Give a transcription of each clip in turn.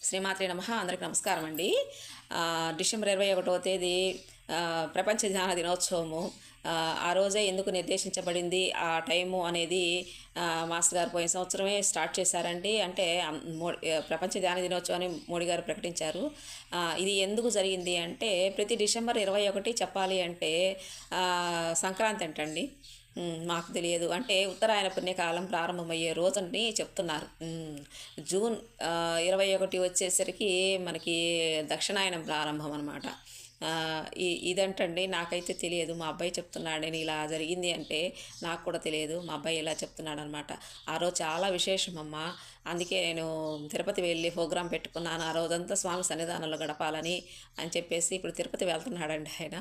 శ్రీమాత్రే నమః. అందరికి నమస్కారం అండి. డిసెంబర్ 21వ తేదీ ప్రపంచ ధ్యాన దినోత్సవము. ఆ రోజే ఎందుకు నిర్దేశించబడింది ఆ టైము అనేది మాస్టర్ గారు పోయిన సంవత్సరమే స్టార్ట్ చేశారండి. అంటే ప్రపంచ ధ్యాన దినోత్సవాన్ని మోడీ గారు ప్రకటించారు. ఇది ఎందుకు జరిగింది అంటే ప్రతి డిసెంబర్ 21 చెప్పాలి అంటే సంక్రాంతి అంటండి. మాకు తెలియదు. అంటే ఉత్తరాయణ పుణ్యకాలం ప్రారంభమయ్యే రోజుని చెప్తున్నారు. జూన్ 21 వచ్చేసరికి మనకి దక్షిణాయనం ప్రారంభం అనమాట. ఇదంటండి నాకైతే తెలియదు. మా అబ్బాయి చెప్తున్నాడు నేను ఇలా జరిగింది అంటే నాకు కూడా తెలియదు. మా అబ్బాయి ఇలా చెప్తున్నాడు అనమాట. ఆ రోజు చాలా విశేషమమ్మా. అందుకే నేను తిరుపతి వెళ్ళి ప్రోగ్రాం పెట్టుకున్నాను. ఆ రోజంతా స్వామి సన్నిధానంలో గడపాలని అని చెప్పేసి ఇప్పుడు తిరుపతి వెళ్తున్నాడండి ఆయన.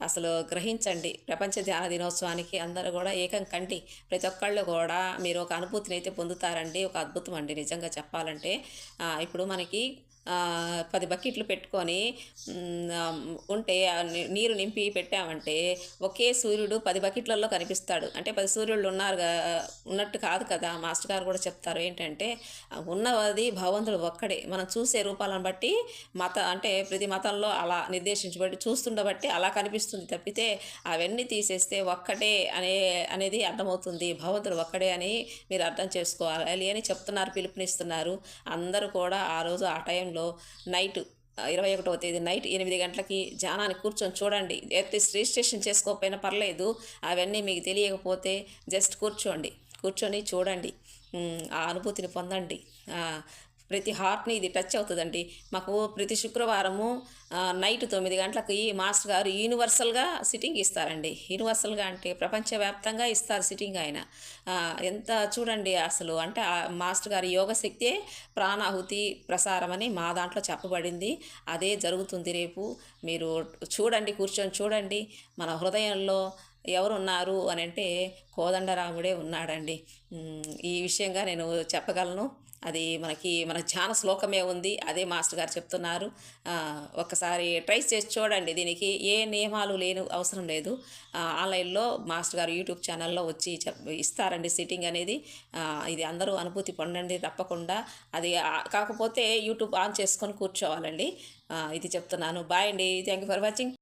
అసలు గ్రహించండి, ప్రపంచ ధ్యాన దినోత్సవానికి అందరూ కూడా ఏకం కండి. ప్రతి ఒక్కళ్ళు కూడా మీరు ఒక అనుభూతిని అయితే పొందుతారండి. ఒక అద్భుతం అండి నిజంగా చెప్పాలంటే. ఇప్పుడు మనకి 10 బకెట్లు పెట్టుకొని ఉంటే నీరు నింపి పెట్టామంటే ఒకే సూర్యుడు 10 బకెట్లలో కనిపిస్తాడు. అంటే 10 సూర్యుళ్ళు ఉన్నట్టు కాదు కదా. మాస్టర్ గారు కూడా చెప్తారు ఏంటంటే ఉన్నది భగవంతుడు ఒక్కడే. మనం చూసే రూపాలను బట్టి అంటే ప్రతి మతంలో అలా నిర్దేశించబడి చూస్తుండబట్టి అలా కనిపిస్తుంది తప్పితే అవన్నీ తీసేస్తే ఒక్కటే అనేది అర్థమవుతుంది. భగవంతుడు ఒక్కడే అని మీరు అర్థం చేసుకోవాలి అని చెప్తున్నారు, పిలుపునిస్తున్నారు. అందరూ కూడా ఆ రోజు ఆ టైంలో నైట్ 21వ తేదీ నైట్ 8 గంటలకి ధ్యానాన్ని కూర్చొని చూడండి. అట్లీస్ట్ రిజిస్ట్రేషన్ చేసుకోకపోయినా పర్లేదు. అవన్నీ మీకు తెలియకపోతే జస్ట్ కూర్చొని చూడండి. ఆ అనుభూతిని పొందండి. ప్రతి హార్ట్ని ఇది టచ్ అవుతుందండి. మాకు ప్రతి శుక్రవారము నైట్ 9 గంటలకి మాస్టర్ గారు యూనివర్సల్గా సిట్టింగ్ ఇస్తారండి. యూనివర్సల్గా అంటే ప్రపంచవ్యాప్తంగా ఇస్తారు సిట్టింగ్ ఆయన. ఎంత చూడండి అసలు. అంటే మాస్టర్ గారి యోగ శక్తే ప్రాణాహుతి ప్రసారం అని మా దాంట్లో చెప్పబడింది. అదే జరుగుతుంది రేపు. మీరు కూర్చొని చూడండి. మన హృదయంలో ఎవరున్నారు అని అంటే కోదండరాముడే ఉన్నాడండి. ఈ విషయంగా నేను చెప్పగలను. అది మన ధ్యాన శ్లోకమే ఉంది. అదే మాస్టర్ గారు చెప్తున్నారు. ఒక్కసారి ట్రై చేసి చూడండి. దీనికి ఏ నియమాలు అవసరం లేదు. ఆన్లైన్లో మాస్టర్ గారు యూట్యూబ్ ఛానల్లో వచ్చి ఇస్తారండి సిట్టింగ్ అనేది. ఇది అందరూ అనుభూతి పొందండి తప్పకుండా. అది కాకపోతే యూట్యూబ్ ఆన్ చేసుకొని కూర్చోవాలండి. ఇది చెప్తున్నాను. బాయ్ అండి. Thank you for watching.